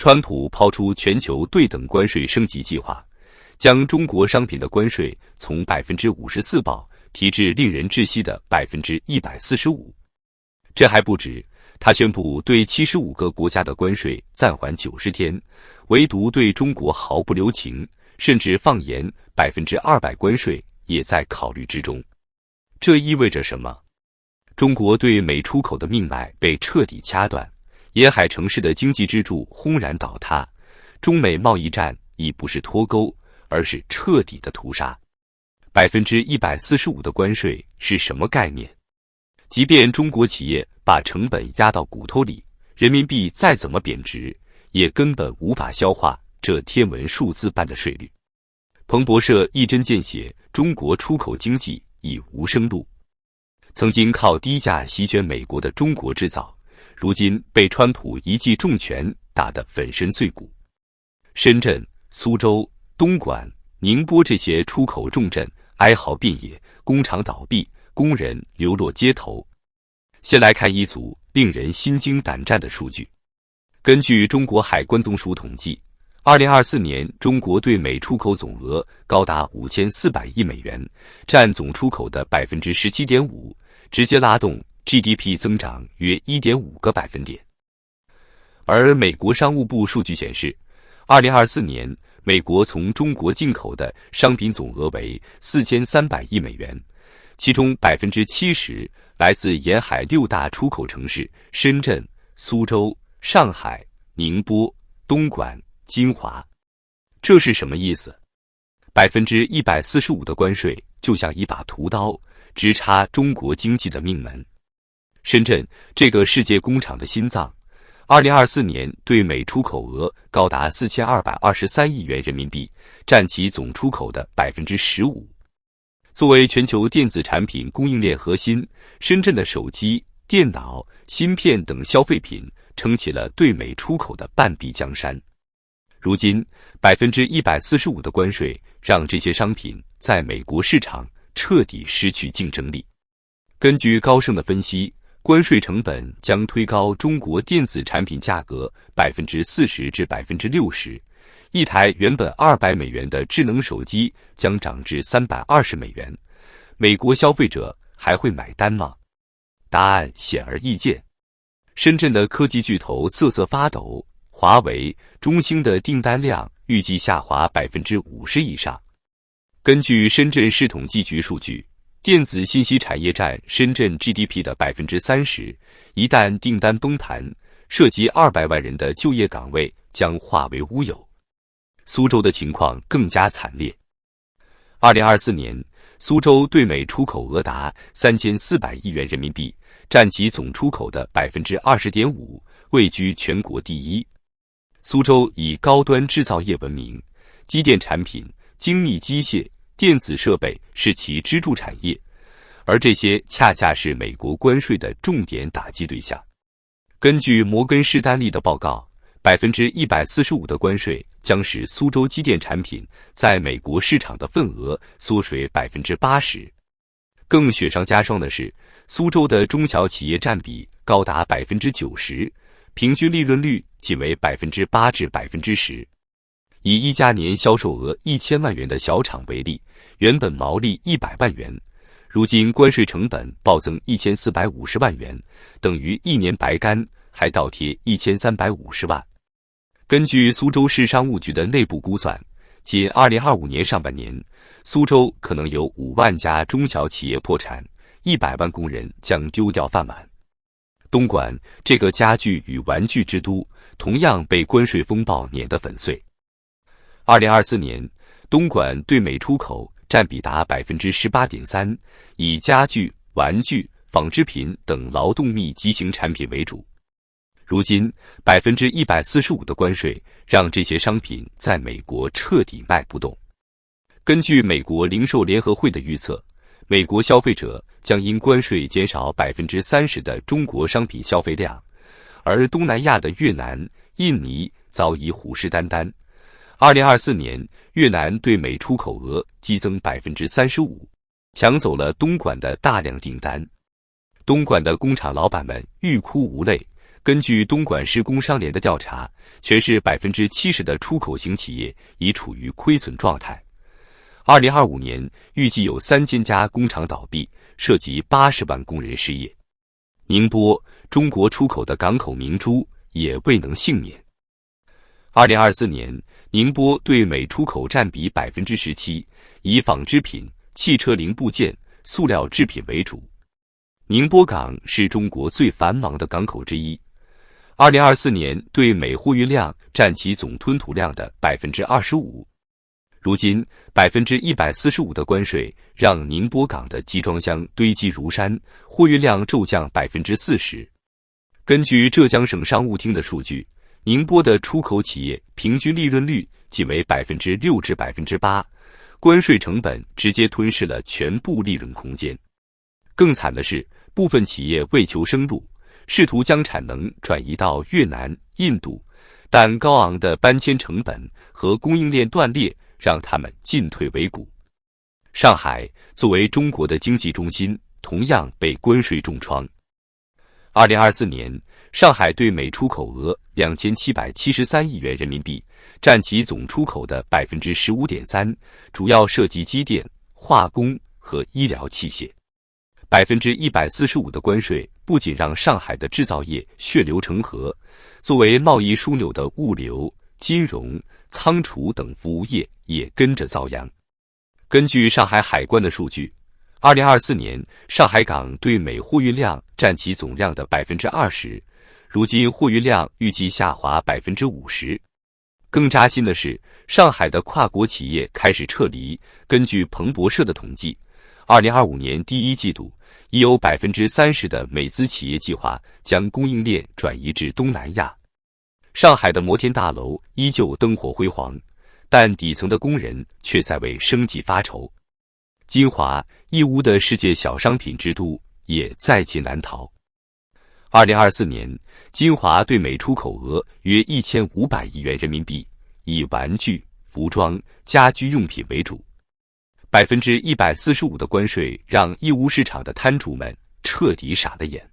川普抛出全球对等关税升级计划，将中国商品的关税从 54% 保提至令人窒息的 145%。这还不止，他宣布对75个国家的关税暂缓90天，唯独对中国毫不留情，甚至放言 200% 关税也在考虑之中。这意味着什么？中国对美出口的命脉被彻底掐断，沿海城市的经济支柱轰然倒塌，中美贸易战已不是脱钩，而是彻底的屠杀。145%的关税是什么概念？即便中国企业把成本压到骨头里，人民币再怎么贬值，也根本无法消化这天文数字般的税率。彭博社一针见血，中国出口经济已无生路。曾经靠低价席卷美国的中国制造，如今被川普一记重拳打得粉身碎骨。深圳、苏州、东莞、宁波这些出口重镇哀嚎遍野，工厂倒闭，工人流落街头。先来看一组令人心惊胆战的数据。根据中国海关总署统计，2024年中国对美出口总额高达5400亿美元，占总出口的 17.5%， 直接拉动 GDP 增长约 1.5个百分点。而美国商务部数据显示，2024年美国从中国进口的商品总额为4300亿美元，其中 70% 来自沿海6大出口城市深圳、苏州、上海、宁波、东莞、金华。这是什么意思？145%的关税就像一把屠刀，直插中国经济的命门。深圳这个世界工厂的心脏，2024年对美出口额高达4223亿元人民币，占其总出口的 15%。作为全球电子产品供应链核心，深圳的手机、电脑、芯片等消费品撑起了对美出口的半壁江山。如今，145%的关税让这些商品在美国市场彻底失去竞争力。根据高盛的分析，关税成本将推高中国电子产品价格 40%至 60%， 一台原本200美元的智能手机将涨至320美元。美国消费者还会买单吗？答案显而易见。深圳的科技巨头瑟瑟发抖，华为、中兴的订单量预计下滑 50% 以上。根据深圳市统计局数据，电子信息产业占深圳 GDP 的 30%， 一旦订单崩盘，涉及200万人的就业岗位将化为乌有。苏州的情况更加惨烈。2024年，苏州对美出口额达3400亿元人民币，占其总出口的 20.5%， 位居全国第一。苏州以高端制造业闻名，机电产品、精密机械、电子设备是其支柱产业，而这些恰恰是美国关税的重点打击对象。根据摩根士丹利的报告，145%的关税将使苏州机电产品在美国市场的份额缩水 80%。更雪上加霜的是，苏州的中小企业占比高达 90%， 平均利润率仅为 8% 至 10%。以一家年销售额1000万元的小厂为例，原本毛利100万元，如今关税成本暴增1450万元，等于1年白干，还倒贴1350万。根据苏州市商务局的内部估算，仅2025年上半年，苏州可能有5万家中小企业破产，100万工人将丢掉饭碗。东莞这个家具与玩具之都，同样被关税风暴碾得粉碎。2024年，东莞对美出口占比达 18.3%， 以家具、玩具、纺织品等劳动密集型产品为主。如今，145%的关税让这些商品在美国彻底卖不动。根据美国零售联合会的预测，美国消费者将因关税减少 30% 的中国商品消费量，而东南亚的越南、印尼早已虎视眈眈。2024年，越南对美出口额激增 35%， 抢走了东莞的大量订单。东莞的工厂老板们欲哭无泪，根据东莞市工商联的调查，全市70%的出口型企业已处于亏损状态。2025年预计有3000家工厂倒闭，涉及80万工人失业。宁波，中国出口的港口明珠，也未能幸免。2024年，宁波对美出口占比17%，以纺织品、汽车零部件、塑料制品为主。宁波港是中国最繁忙的港口之一。2024年对美货运量占其总吞吐量的25%。如今145%的关税让宁波港的集装箱堆积如山，货运量骤降40%。根据浙江省商务厅的数据，宁波的出口企业平均利润率仅为6%至8%，关税成本直接吞噬了全部利润空间。更惨的是，部分企业为求生路，试图将产能转移到越南、印度，但高昂的搬迁成本和供应链断裂让他们进退维谷。上海作为中国的经济中心，同样被关税重创。2024年，上海对美出口额2773亿元人民币，占其总出口的15.3%，主要涉及机电、化工和医疗器械。145%的关税不仅让上海的制造业血流成河，作为贸易枢纽的物流、金融、仓储等服务业也跟着遭殃。根据上海海关的数据，2024年上海港对美货运量占其总量的20%，如今货运量预计下滑50%。更扎心的是，上海的跨国企业开始撤离。根据彭博社的统计，2025年第一季度，已有30%的美资企业计划将供应链转移至东南亚。上海的摩天大楼依旧灯火辉煌，但底层的工人却在为生计发愁。金华、义乌的世界小商品之都也在劫难逃。2024年，金华对美出口额约1500亿元人民币，以玩具、服装、家居用品为主。145%的关税让义乌市场的摊主们彻底傻了眼。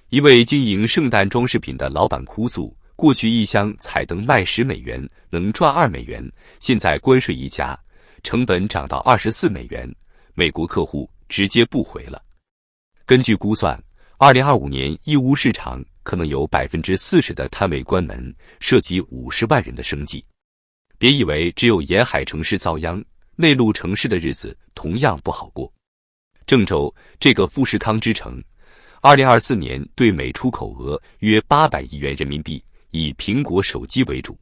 一位经营圣诞装饰品的老板哭诉，过去一箱彩灯卖10美元，能赚2美元，现在关税一加，成本涨到24美元，美国客户直接不回了。根据估算，2025年义乌市场可能有40%的摊位关门，涉及50万人的生计。别以为只有沿海城市遭殃，内陆城市的日子同样不好过。郑州这个富士康之城，2024年对美出口额约800亿元人民币，以苹果手机为主。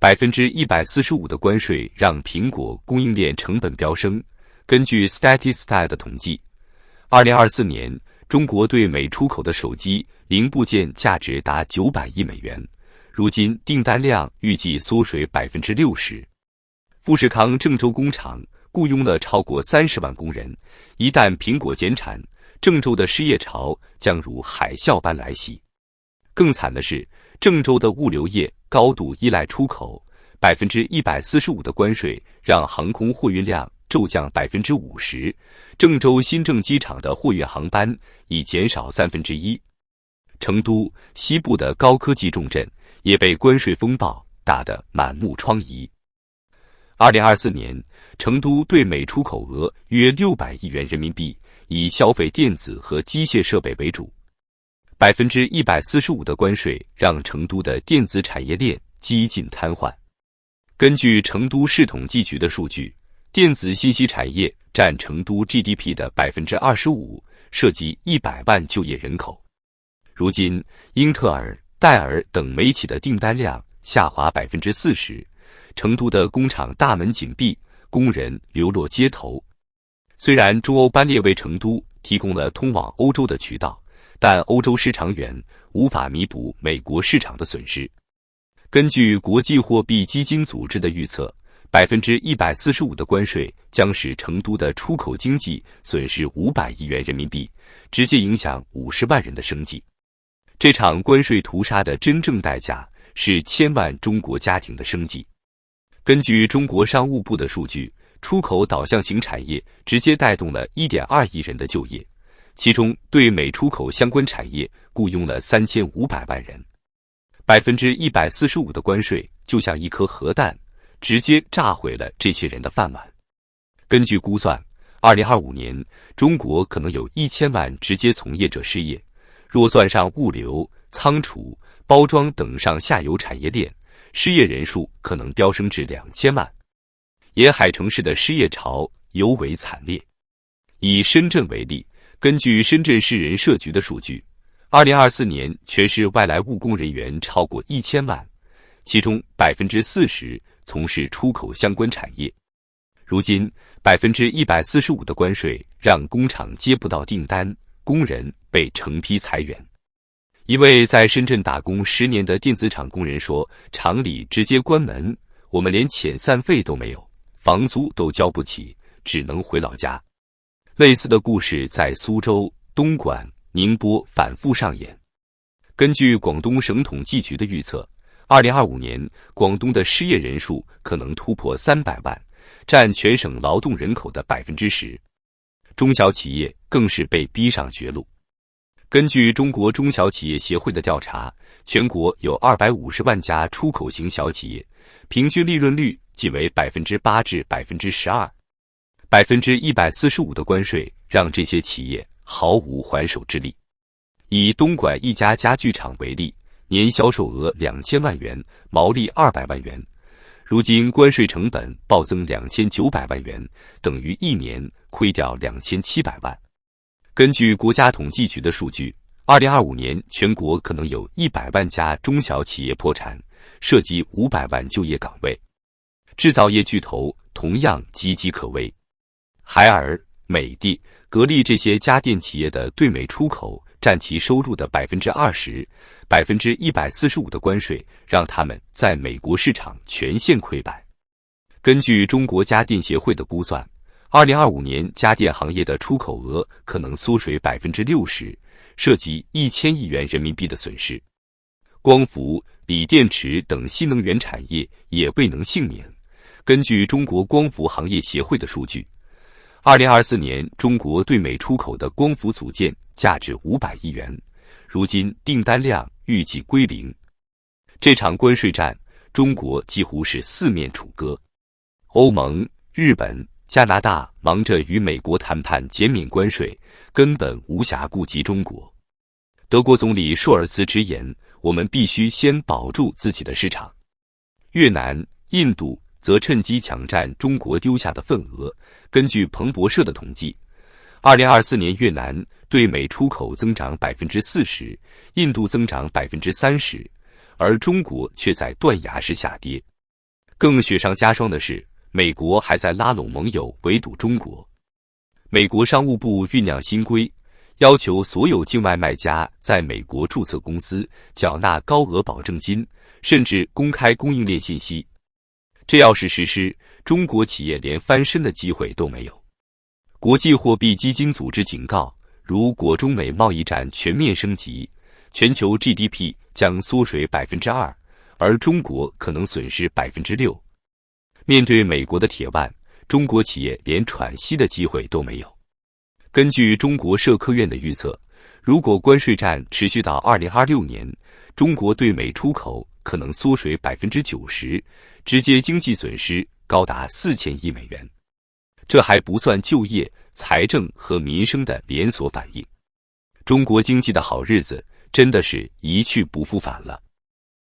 145%的关税让苹果供应链成本飙升。根据 Statista 的统计，2024年中国对美出口的手机零部件价值达900亿美元，如今订单量预计缩水60%。富士康郑州工厂雇佣了超过30万工人，一旦苹果减产，郑州的失业潮将如海啸般来袭。更惨的是，郑州的物流业高度依赖出口，145%的关税让航空货运量骤降50%，郑州新郑机场的货运航班已减少1/3。成都西部的高科技重镇也被关税风暴打得满目疮痍。2024年，成都对美出口额约600亿元人民币，以消费电子和机械设备为主。145%的关税让成都的电子产业链几近瘫痪。根据成都市统计局的数据，电子信息产业占成都 GDP 的25%，涉及100万就业人口。如今，英特尔、戴尔等美企的订单量下滑40%，成都的工厂大门紧闭，工人流落街头。虽然中欧班列为成都提供了通往欧洲的渠道，但欧洲市场远，无法弥补美国市场的损失。根据国际货币基金组织的预测，145%的关税将使成都的出口经济损失500亿元人民币，直接影响50万人的生计。这场关税屠杀的真正代价是千万中国家庭的生计。根据中国商务部的数据，出口导向型产业直接带动了1.2亿人的就业，其中对美出口相关产业雇佣了3500万人。145%的关税就像一颗核弹，直接炸毁了这些人的饭碗。根据估算，2025年中国可能有1000万直接从业者失业，若算上物流、仓储、包装等上下游产业链，失业人数可能飙升至2000万。沿海城市的失业潮尤为惨烈。以深圳为例，根据深圳市人社局的数据，2024年全市外来务工人员超过1000万，其中40%从事出口相关产业。如今145%的关税让工厂接不到订单，工人被成批裁员。一位在深圳打工10年的电子厂工人说，厂里直接关门，我们连遣散费都没有，房租都交不起，只能回老家。类似的故事在苏州、东莞、宁波反复上演。根据广东省统计局的预测，2025年广东的失业人数可能突破300万，占全省劳动人口的10%。中小企业更是被逼上绝路。根据中国中小企业协会的调查，全国有250万家出口型小企业，平均利润率仅为8%至12%。145%的关税让这些企业毫无还手之力。以东莞一家家具厂为例，年销售额2000万元，毛利200万元，如今关税成本暴增2900万元，等于一年亏掉2700万。根据国家统计局的数据，2025年全国可能有100万家中小企业破产，涉及500万就业岗位。制造业巨头同样岌岌可危。海尔、美的、格力这些家电企业的对美出口占其收入的20%，145%的关税让他们在美国市场全线溃败。根据中国家电协会的估算，2025年家电行业的出口额可能缩水60%，涉及1000亿元人民币的损失。光伏、锂电池等新能源产业也未能幸免。根据中国光伏行业协会的数据，2024年中国对美出口的光伏组件价值500亿元，如今订单量预计归零。这场关税战，中国几乎是四面楚歌。欧盟、日本、加拿大忙着与美国谈判减免关税，根本无暇顾及中国。德国总理舒尔茨直言，我们必须先保住自己的市场。越南、印度则趁机抢占中国丢下的份额。根据彭博社的统计，2024年越南对美出口增长40%，印度增长30%，而中国却在断崖式下跌。更雪上加霜的是，美国还在拉拢盟友围堵中国。美国商务部酝酿新规，要求所有境外卖家在美国注册公司，缴纳高额保证金，甚至公开供应链信息。这要是实施，中国企业连翻身的机会都没有。国际货币基金组织警告，如果中美贸易战全面升级，全球 GDP 将缩水2%，而中国可能损失6%。面对美国的铁腕，中国企业连喘息的机会都没有。根据中国社科院的预测，如果关税战持续到2026年，中国对美出口可能缩水90%，直接经济损失高达4000亿美元。这还不算就业、财政和民生的连锁反应。中国经济的好日子真的是一去不复返了。